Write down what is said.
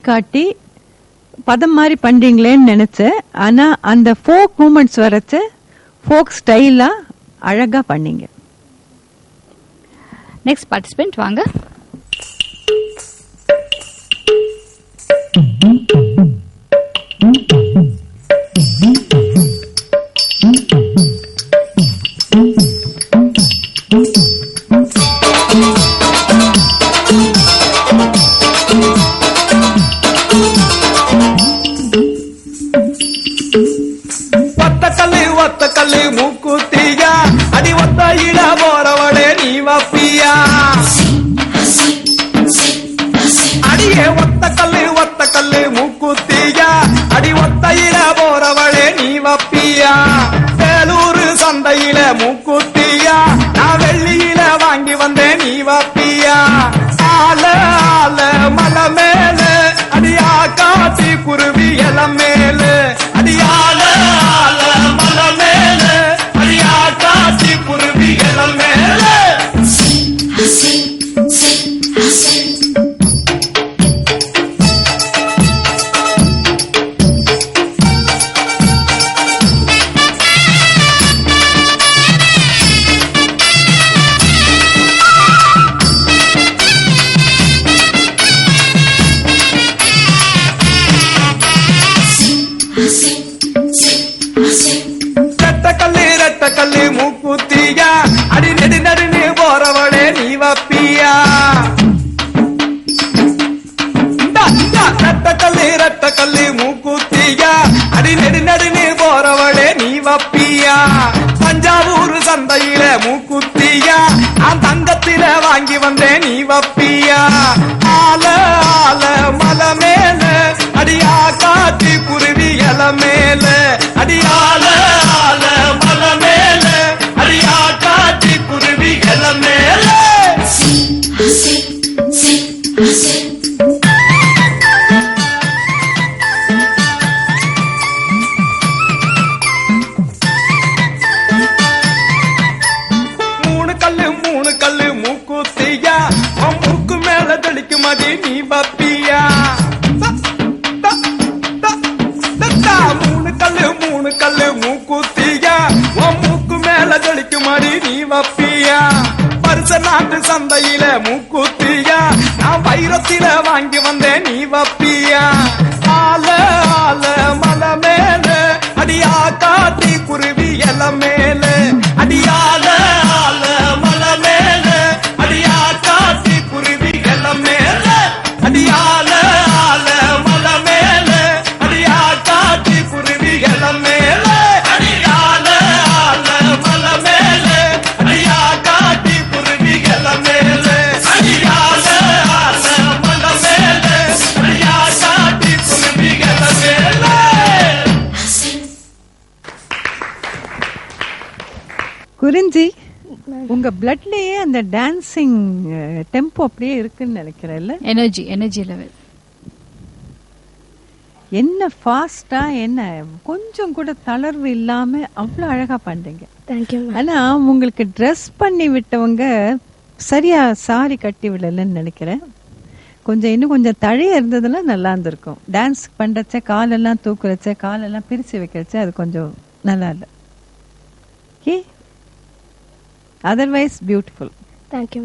காட்டி பதம் மாதிரி பண்றீங்களேன்னு நினைச்சேன். ஆனா அந்த ஃபோக் மூமெண்ட்ஸ் வரச்சு ஃபோக் ஸ்டைலா அழகா பண்ணீங்க. நெக்ஸ்ட் பார்ட்டிசிபென்ட் வாங்க. ஒத்த கல்லு மூக்குத்தியா அடி ஒத்த இட போறவளே நீ வப்பியா அடியே ஒத்த கல்லு மூக்குத்தியா அடி ஒத்த இட போறவளே நீ வப்பியா வேலூர் சந்தையில மூக்குத்தியா நான் வெள்ளியில வாங்கி வந்தேன் நீ வப்பியா ஆல ஆல மலை மேல அடியா காட்டி குருவி இல மேல அடியால ஆல மலை மேல அடியா காட்டி குருவி இல மேல ரெட்டக்கல்லு மூக்குத்தியா அடி நெடு நடுன்னு போறவளே நீ வப்பியா ரெட்டக்கல்லு மூக்குத்தியா அடி நெடு நடுன்னு போறவளே நீ வப்பியா தஞ்சாவூர் சந்தையில மூக்குத்தியா நான் தங்கத்தில வாங்கி வந்தேன் நீ வப்பியா ஆல ஆல மலை மேல அடியா காட்டி குருவி இல மேல அடியால ஆல மலை மேல அடியா காட்டி குருவி இல மேல மூணு கல்லு மூக்குத்தியா மூக்கு மேல தெளிக்கும் மதி நீ வப்பியா மூணு கல்லு மூக்குத்தியா மூக்கு மேல தெளிக்கும் மதி நீ வப்பியா பரிச நாட்டு சந்தையில மூக்குத்தியா நான் வைரத்தில வாங்கி வந்தேன் நீ வப்பியா ஆல ஆல மலை மேல அடியா காட்டி குருவி இல மேல அடியால ஆல மலை மேல அடியா காட்டி குருவி இல மேல அடியால ஆல மலை மேல அடியா காட்டி குருவி இல மேல அடியால ஆல மலை மேல அடியா காட்டி குருவி இல மேல அடியால ஆல மலை மேல அடியா காட்டி குருவி இல மேல. குறிஞ்சி, உங்க பிளட்லயே அந்த டான்சிங் டெம்போ அப்படியே இருக்குன்னு நினைக்கிறேன்ல. எனர்ஜி லெவல் என்ன ஃபாஸ்டா, என்ன கொஞ்சம் கூட தளர்வு இல்லாம அவ்வளவு அழகா பண்றீங்க. தேங்க்யூ. ஆனா உங்களுக்கு ட்ரெஸ் பண்ணி விட்டவங்க சரியா சாரி கட்டி விடலன்னு நினைக்கிறேன். இன்னும் கொஞ்சம் தழைய இருந்ததுல நல்லா இருந்திருக்கும். டான்ஸ் பண்றச்ச காலெல்லாம் தூக்குறச்ச காலெல்லாம் பிரிச்சு வைக்கிறச்ச அது கொஞ்சம் நல்லா இல்லை. Otherwise beautiful. தேங்க்யூ.